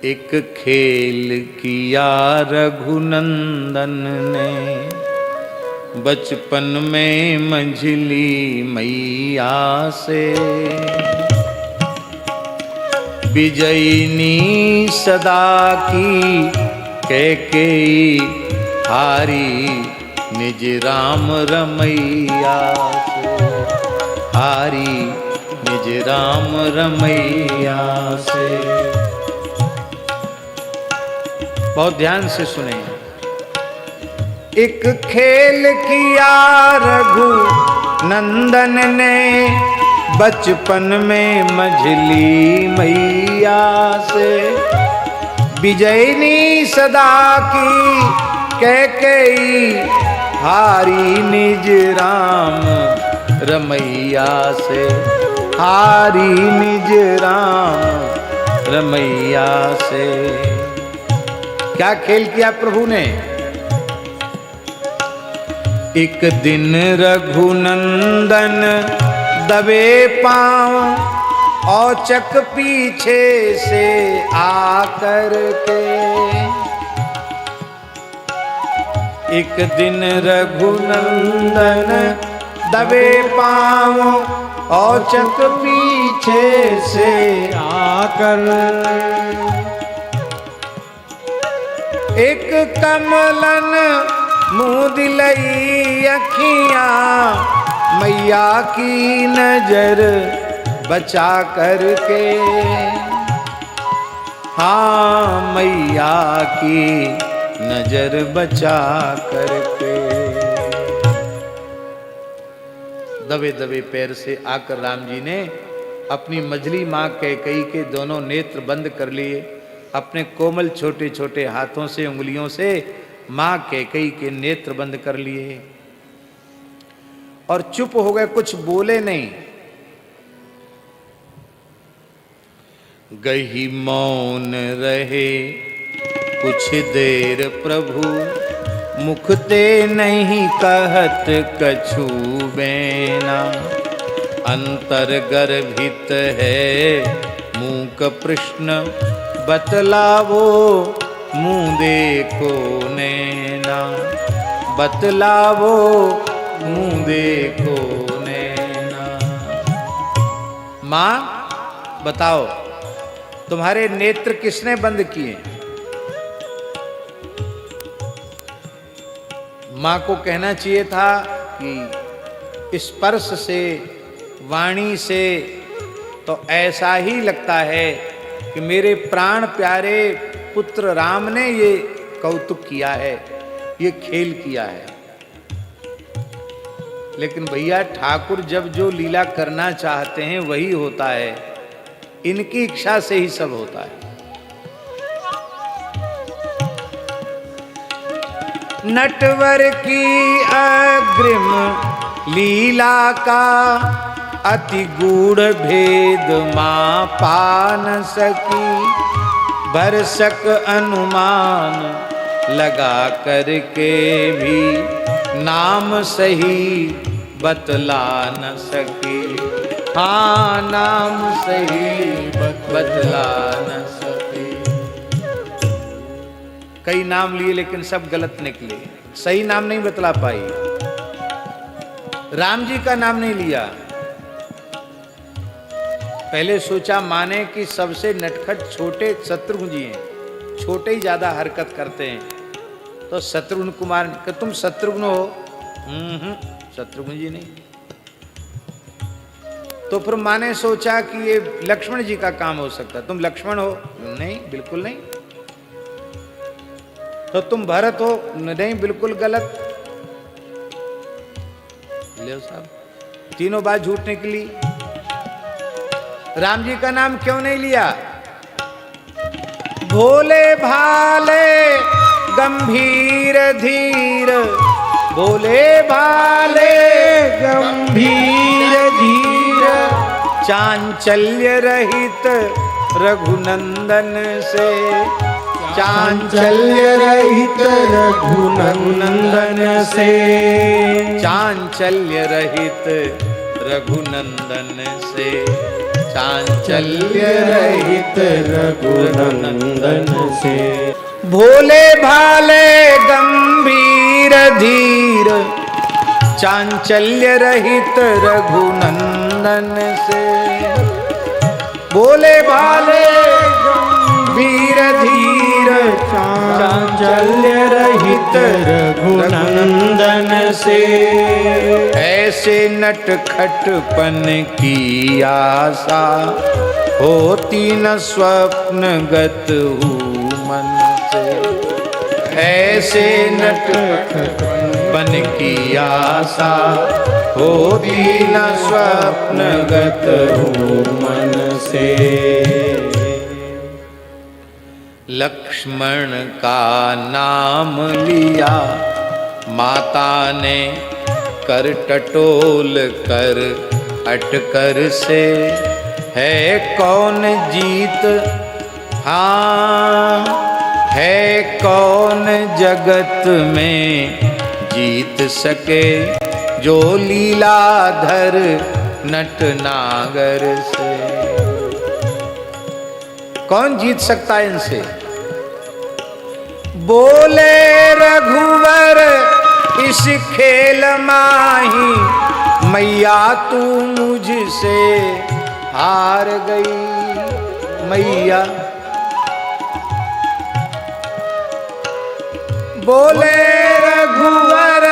एक खेल किया रघुनंदन ने बचपन में मंझली मैया से, विजयिनी सदा की कैकेयी हारी निज राम रमैया से, हारी निज राम रमैया से। बहुत ध्यान से सुने। एक खेल किया रघु नंदन ने बचपन में मझली मैया से, विजयिनी सदा की कैकेयी हारी निज राम रमैया से, हारी निज राम रमैया से। क्या खेल किया प्रभु ने? एक दिन रघुनंदन दबे पांव औचक पीछे से आकर के, एक दिन रघुनंदन दबे पांव औचक पीछे से आकर, एक कमलन मुँह दिलई अखियां मैया की नजर बचा करके, हाँ मैया की नजर बचा करके। दबे दबे पैर से आकर राम जी ने अपनी मझली माँ कैकेयी के दोनों नेत्र बंद कर लिए, अपने कोमल छोटे छोटे हाथों से उंगलियों से मां कैकेयी के नेत्र बंद कर लिए और चुप हो गए, कुछ बोले नहीं। गही मौन रहे कुछ देर प्रभु, मुख ते नहीं कहत कछु बेना, अंतर गर्भित है मूक प्रश्न बतलावो मुँह देखो नैना, बतलावो मुँह देखो नैना। माँ बताओ तुम्हारे नेत्र किसने बंद किए? माँ को कहना चाहिए था कि स्पर्श से वाणी से तो ऐसा ही लगता है कि मेरे प्राण प्यारे पुत्र राम ने ये कौतुक किया है, ये खेल किया है। लेकिन भैया ठाकुर जब जो लीला करना चाहते हैं वही होता है, इनकी इच्छा से ही सब होता है। नटवर की अग्रिम लीला का अति गूढ़ भेद मां पा न सकी, भरसक अनुमान लगा करके भी नाम सही बतला न सकी, हाँ नाम सही बतला न सकी। कई नाम लिए लेकिन सब गलत निकले, सही नाम नहीं बतला पाई। राम जी का नाम नहीं लिया। पहले सोचा माने कि सबसे नटखट छोटे शत्रुघ्न जी हैं, छोटे ही ज्यादा हरकत करते हैं, तो शत्रुघ्न कुमार कि तुम शत्रुघ्न हो? शत्रुघ्न जी नहीं। तो फिर माने सोचा कि ये लक्ष्मण जी का काम हो सकता है, तुम लक्ष्मण हो? नहीं बिल्कुल नहीं। तो तुम भरत हो? नहीं बिल्कुल गलत। ले साहब तीनों बात झूठ निकली। राम जी का नाम क्यों नहीं लिया? भोले भाले गंभीर धीर, भोले भाले गंभीर धीर, चांचल्य रहित रघुनंदन से, चांचल्य रहित रघुनंदन से, चांचल्य रहित रघुनंदन से, चांचल्य रहित रघुनंदन से। भोले भाले गंभीर धीर, चांचल्य रहित रघुनंदन से। भोले भाले गंभीर धीर, चांचल्य रहित रघुनंदन से। ऐसे नटखटपन की आशा होती न स्वप्नगत हूँ मन से। ऐसे नटखटपन की आशा होती न स्वप्नगत हूँ मन से। लक्ष्मण का नाम लिया माता ने, कर टटोल कर अटकर से। है कौन जीत, हाँ है कौन जगत में जीत सके, जो लीलाधर नटनागर से। कौन जीत सकता है इनसे? बोले रघुवर इस खेल माही, मैया तू मुझसे हार गई। मैया बोले रघुवर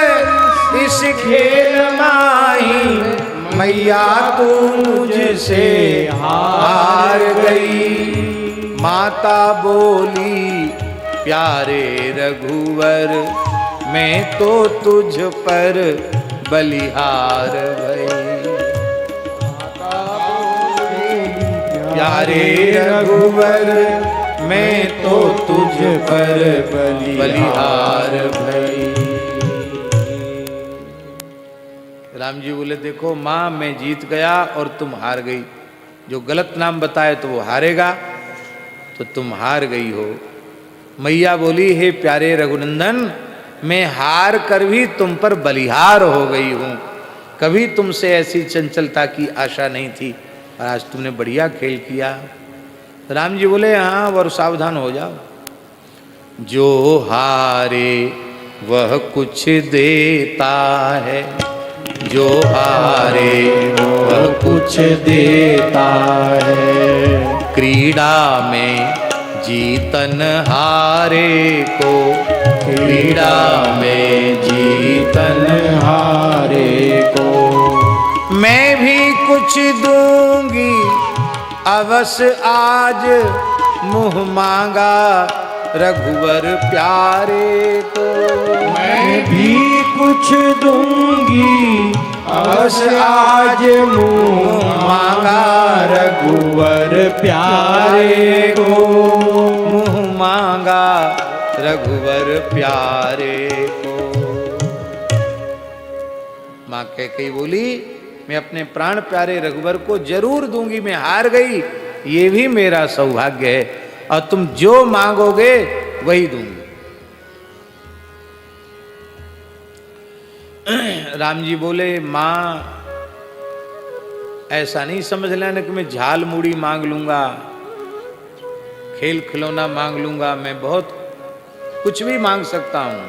इस खेल माही, मैया तू मुझसे हार गई। माता बोली प्यारे रघुवर, मैं तो तुझ पर बलिहार भई। प्यारे रघुवर, मैं तो तुझ पर बलिहार भई। राम जी बोले देखो माँ, मैं जीत गया और तुम हार गई। जो गलत नाम बताए तो वो हारेगा, तो तुम हार गई हो। मैया बोली हे प्यारे रघुनंदन, मैं हार कर भी तुम पर बलिहार हो गई हूँ। कभी तुमसे ऐसी चंचलता की आशा नहीं थी, और आज तुमने बढ़िया खेल किया। राम जी बोले हाँ, और सावधान हो जाओ। जो हारे वह कुछ देता है, जो हारे वह कुछ देता है। क्रीड़ा में जीतन हारे को, क्रीड़ा में जीतन हारे को। मैं भी कुछ दूंगी अवश्य आज, मुँह मांगा रघुवर प्यारे को। मैं भी कुछ दूंगी अवश्य आज, मुँह मांगा रघुवर प्यारे को। मुँह मांगा रघुवर प्यारे को। माँ कैकेयी बोली मैं अपने प्राण प्यारे रघुवर को जरूर दूंगी। मैं हार गई ये भी मेरा सौभाग्य है, और तुम जो मांगोगे वही दूंगी। राम जी बोले माँ ऐसा नहीं समझ लेना कि मैं झाल मूड़ी मांग लूंगा, खेल खिलौना मांग लूंगा। मैं बहुत कुछ भी मांग सकता हूं।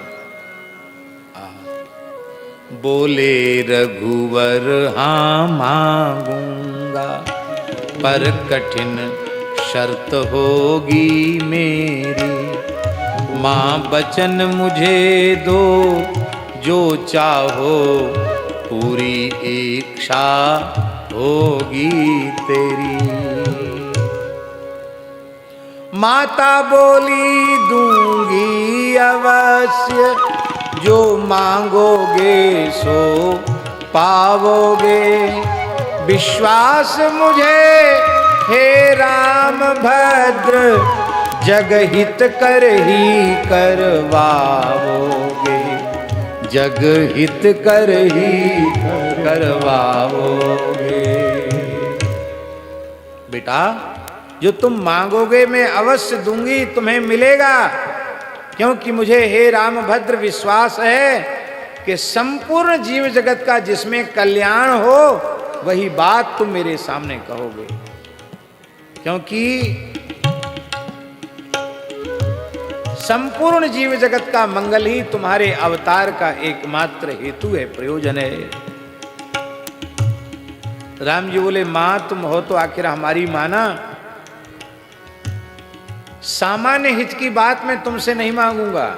बोले रघुवर हाँ मांगूंगा, पर कठिन शर्त होगी मेरी। माँ बचन मुझे दो, जो चाहो पूरी इच्छा होगी तेरी। माता बोली दूंगी अवश्य, जो मांगोगे सो पाओगे। विश्वास मुझे हे राम भद्र, जगहित कर ही करवाओगे। जगहित कर ही करवाओगे। बेटा जो तुम मांगोगे मैं अवश्य दूंगी, तुम्हें मिलेगा। क्योंकि मुझे हे रामभद्र विश्वास है कि संपूर्ण जीव जगत का जिसमें कल्याण हो वही बात तुम मेरे सामने कहोगे, क्योंकि संपूर्ण जीव जगत का मंगल ही तुम्हारे अवतार का एकमात्र हेतु है, प्रयोजन है। राम जी बोले, मां तुम हो तो आखिर हमारी माना। सामान्य हित की बात मैं तुमसे नहीं मांगूंगा,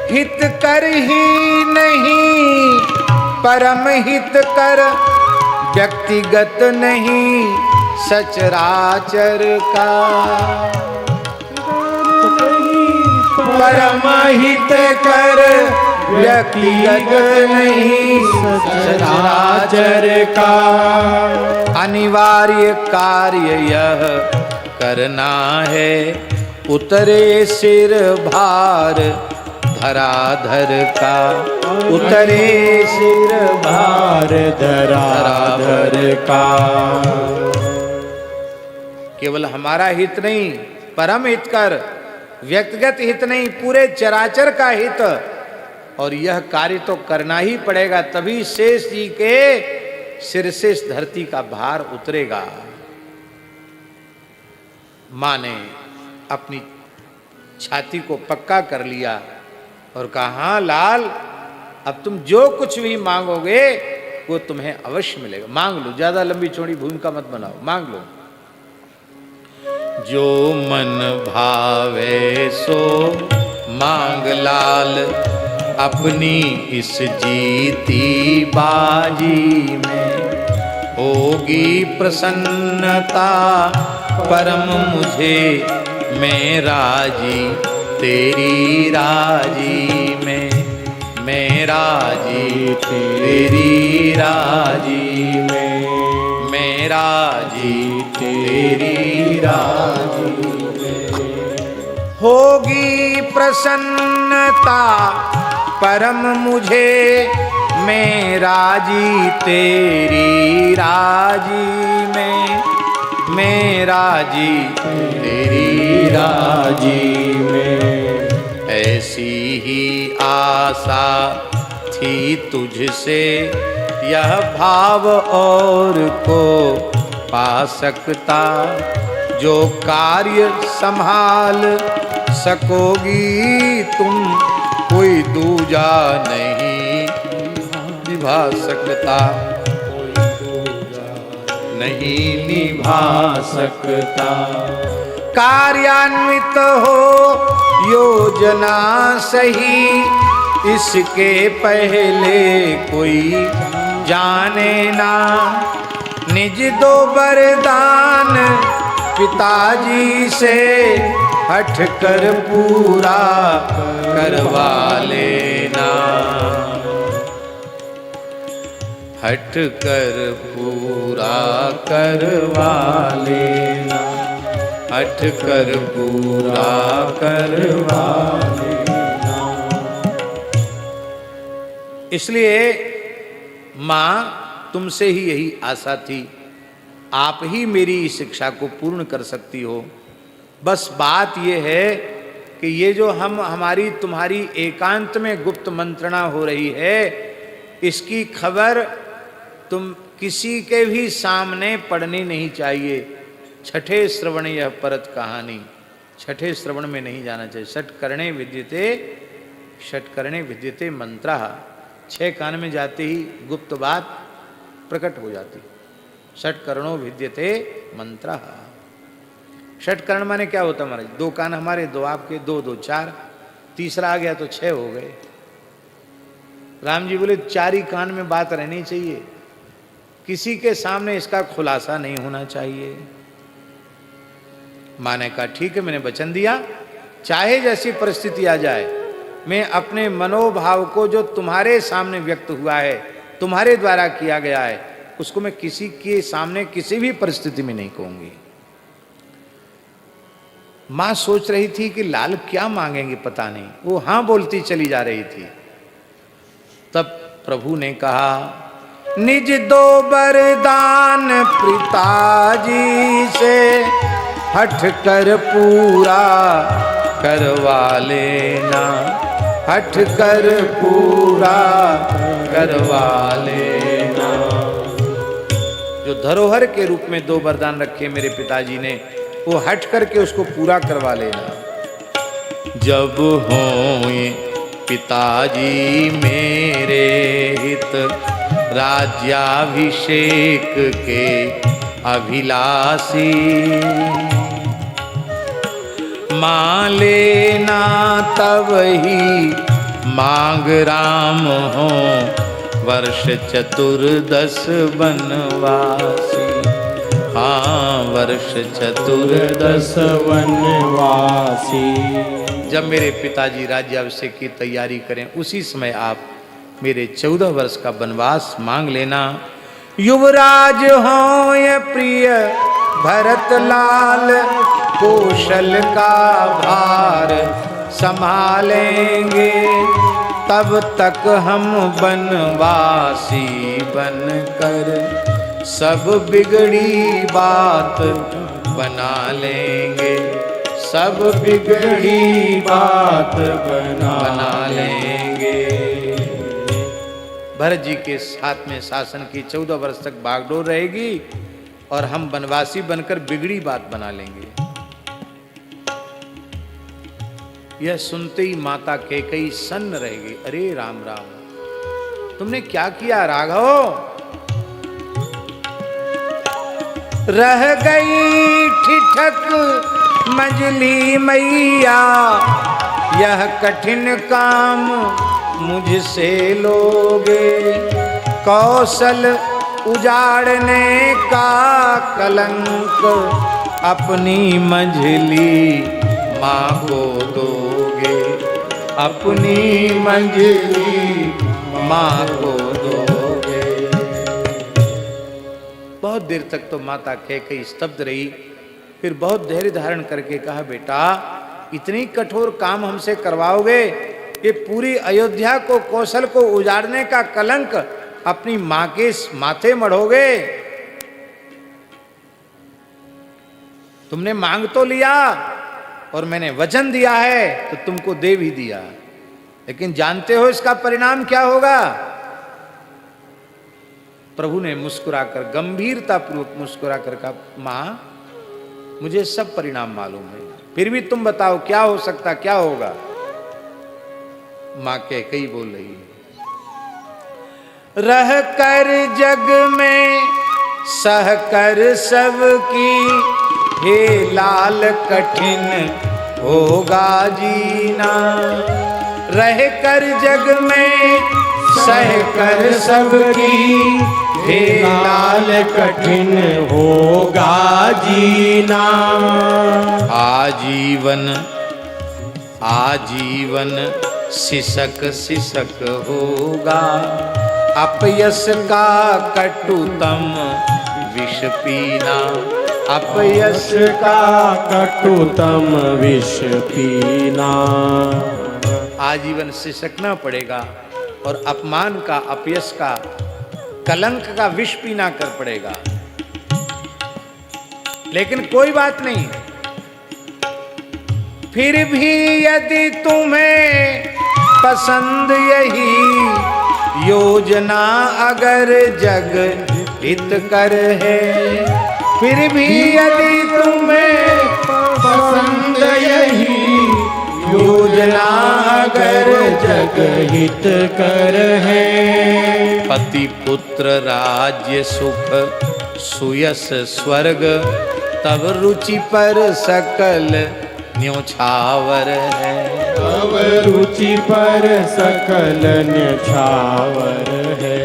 हित कर ही नहीं परम हित कर, व्यक्तिगत नहीं सचराचर का। परम हित कर व्यक्तिगत नहीं सचराचर का। अनिवार्य कार्य यह करना है, उतरे सिर भार धराधर का। उतरे सिर भार धराधर का। केवल हमारा हित नहीं, परम हित कर, व्यक्तिगत हित नहीं, पूरे चराचर का हित। और यह कार्य तो करना ही पड़ेगा, तभी शेष जी के सिर से इस धरती का भार उतरेगा। मां ने अपनी छाती को पक्का कर लिया और कहा, हाँ लाल, अब तुम जो कुछ भी मांगोगे वो तुम्हें अवश्य मिलेगा। मांग लो, ज्यादा लंबी चौड़ी भूमिका मत बनाओ, मांग लो। जो मन भावे सो मांग लाल, अपनी इस जीती बाजी में होगी प्रसन्नता परम मुझे, मैं राजी तेरी राजी में, मैं राजी तेरी राजी में, मैं राजी तेरी राजी में। होगी प्रसन्नता परम मुझे, मैं राजी तेरी राजी में, मैं राजी तेरी राजी में। ऐसी ही आशा थी तुझसे, यह भाव और को पा सकता, जो कार्य संभाल सकोगी तुम, कोई दूजा नहीं निभा सकता, नहीं निभा सकता। कार्यान्वित हो योजना सही, इसके पहले कोई जाने ना, निज दो वरदान पिताजी से, हट कर पूरा करवा लेना, हट कर पूरा करवा लेना, हट कर पूरा करवा लेना। इसलिए मां तुमसे ही यही आशा थी, आप ही मेरी इस शिक्षा को पूर्ण कर सकती हो। बस बात यह है कि ये जो हमारी तुम्हारी एकांत में गुप्त मंत्रणा हो रही है, इसकी खबर तुम किसी के भी सामने पढ़नी नहीं चाहिए। छठे श्रवण यह परत कहानी, छठे श्रवण में नहीं जाना चाहिए। षट्कर्णे विद्यते मंत्र, 6 कान में जाते ही गुप्त बात प्रकट हो जाती। षट्कर्णो विद्यते मंत्र। षट्कर्ण माने क्या होता महाराज? 2 कान हमारे, 2 आपके, 2 2 4, तीसरा आ गया तो 6 हो गए। राम जी बोले 4 ही कान में बात रहनी चाहिए, किसी के सामने इसका खुलासा नहीं होना चाहिए। मां ने कहा ठीक है, मैंने वचन दिया, चाहे जैसी परिस्थिति आ जाए, मैं अपने मनोभाव को जो तुम्हारे सामने व्यक्त हुआ है, तुम्हारे द्वारा किया गया है, उसको मैं किसी के सामने किसी भी परिस्थिति में नहीं कहूंगी। मां सोच रही थी कि लाल क्या मांगेंगे पता नहीं, वो हां बोलती चली जा रही थी। तब प्रभु ने कहा, निज दो वरदान पिताजी से, हट कर पूरा करवा लेना, हट कर पूरा करवा लेना। जो धरोहर के रूप में 2 वरदान रखे मेरे पिताजी ने, वो हट करके उसको पूरा करवा लेना। जब होए पिताजी मेरे हित, राज्याभिषेक के अभिलाषी, मान लेना तब ही मांग राम हो, वर्ष 14 वनवासी। हाँ, वर्ष 14 वनवासी। जब मेरे पिताजी राज्याभिषेक की तैयारी करें, उसी समय आप मेरे 14 वर्ष का वनवास मांग लेना। युवराज हो ये प्रिय भरत लाल, कौशल का भार संभालेंगे, तब तक हम वनवासी बनकर सब बिगड़ी बात बना लेंगे, सब बिगड़ी बात बना लेंगे। भरत जी के साथ में शासन की 14 वर्ष तक बागडोर रहेगी और हम वनवासी बनकर बिगड़ी बात बना लेंगे। यह सुनते ही माता कैकेयी सन्न रह गई। अरे राम राम, तुमने क्या किया राघव? रह गई ठिठक मजली मैया, यह कठिन काम मुझसे लोगे, कौशल उजाड़ने का कलंक अपनी मंझली माँ को दोगे, अपनी मंझली माँ को दोगे। बहुत देर तक तो माता कैकेयी स्तब्ध रही, फिर बहुत धैर्य धारण करके कहा, बेटा इतनी कठोर काम हमसे करवाओगे? ये पूरी अयोध्या को, कौशल को उजाड़ने का कलंक अपनी मां के माथे मढ़ोगे? तुमने मांग तो लिया और मैंने वचन दिया है तो तुमको दे भी दिया, लेकिन जानते हो इसका परिणाम क्या होगा? प्रभु ने मुस्कुराकर, गंभीरता पूर्वक मुस्कुराकर कहा, मां मुझे सब परिणाम मालूम है, फिर भी तुम बताओ क्या हो सकता, क्या होगा? मां कैकेयी बोल रही है, रह कर जग में सह कर सबकी, हे लाल कठिन होगा जीना। रह कर जग में सह कर सबकी, हे लाल कठिन होगा जीना। आजीवन आजीवन सिसक सिसक होगा, अपयश का कटुतम विष पीना। अपयश का कटुतम विष पीना। आजीवन सिसकना पड़ेगा और अपमान का, अपयश का, कलंक का विष पीना कर पड़ेगा। लेकिन कोई बात नहीं, फिर भी यदि तुम्हें पसंद यही योजना अगर जग हित कर है, फिर भी यदि तुम्हें पसंद यही योजना अगर जग हित कर है। पति पुत्र राज्य सुख सुयस स्वर्ग, तब रुचि पर सकल न्योछावर है। तब रुचि पर सकल न्योछावर है।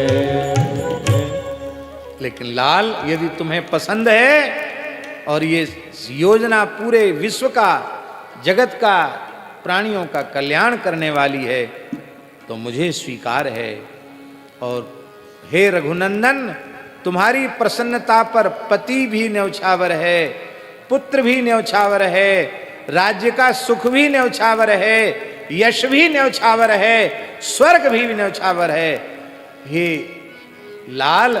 लेकिन लाल, यदि तुम्हें पसंद है और ये योजना पूरे विश्व का, जगत का, प्राणियों का कल्याण करने वाली है तो मुझे स्वीकार है। और हे रघुनंदन, तुम्हारी प्रसन्नता पर पति भी न्योछावर है, पुत्र भी न्योछावर है, राज्य का सुख भी न्योछावर है, यश भी न्योछावर है, स्वर्ग भी न्योछावर है। हे लाल,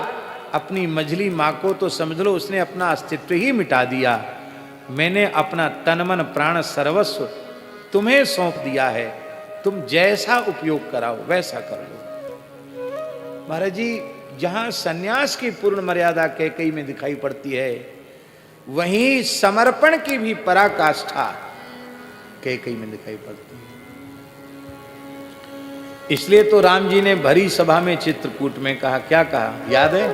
अपनी मझली माँ को तो समझ लो उसने अपना अस्तित्व ही मिटा दिया। मैंने अपना तन मन प्राण सर्वस्व तुम्हें सौंप दिया है, तुम जैसा उपयोग कराओ वैसा कर लो। महाराज जी, जहां सन्यास की पूर्ण मर्यादा कैकेयी में दिखाई पड़ती है, वहीं समर्पण की भी पराकाष्ठा कैकेयी में दिखाई पड़ती है। इसलिए तो राम जी ने भरी सभा में चित्रकूट में कहा, क्या कहा, याद है?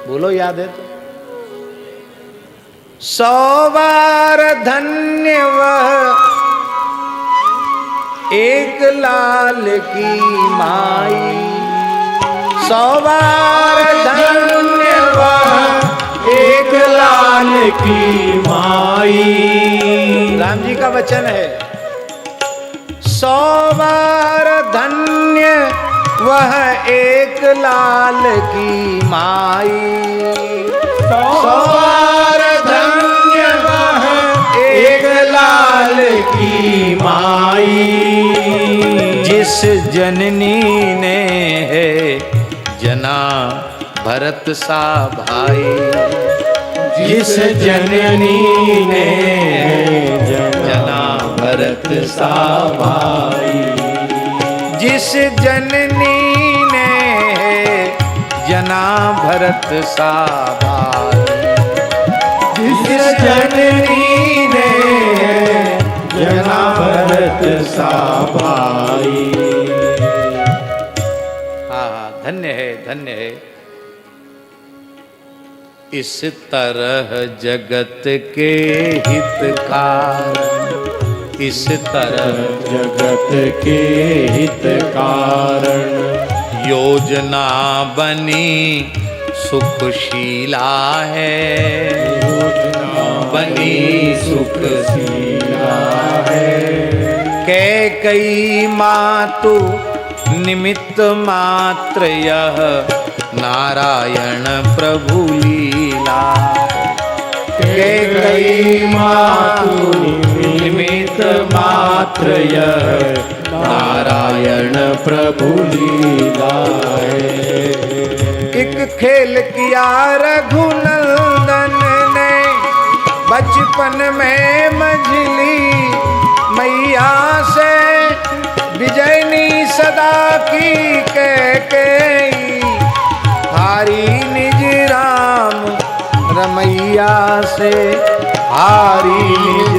बोलो, याद है तो? 100 बार धन्य वह एक लाल की माई, 100 बार धन्य वह एक लाल की माई। राम जी का वचन है, 100 बार धन्य वह एक लाल की माई, 100 बार धन्य वह एक लाल की माई। जिस जननी ने है जना भरत सा भाई, जिस जननी ने जना भरत सा भाई। जिस जननी ने जना भरत सा भाई, जिस जननी ने जना भरत सा भाई। हाँ, धन्य है, धन्य है। इस तरह जगत के हितकार, इस तरह जगत के हित कारण योजना बनी सुखशीला है, योजना बनी सुखशीला है। कैकेयी मातु निमित्त मात्र यह नारायण प्रभु लीला। कैकेयी मातु निमित्त मात्र यह नारायण प्रभु लीला है। एक खेल किया रघुनंदन ने बचपन में मझली मैया से, विजयनी सदा की कैकेयी हारी निज राम रमैया से, हारी निज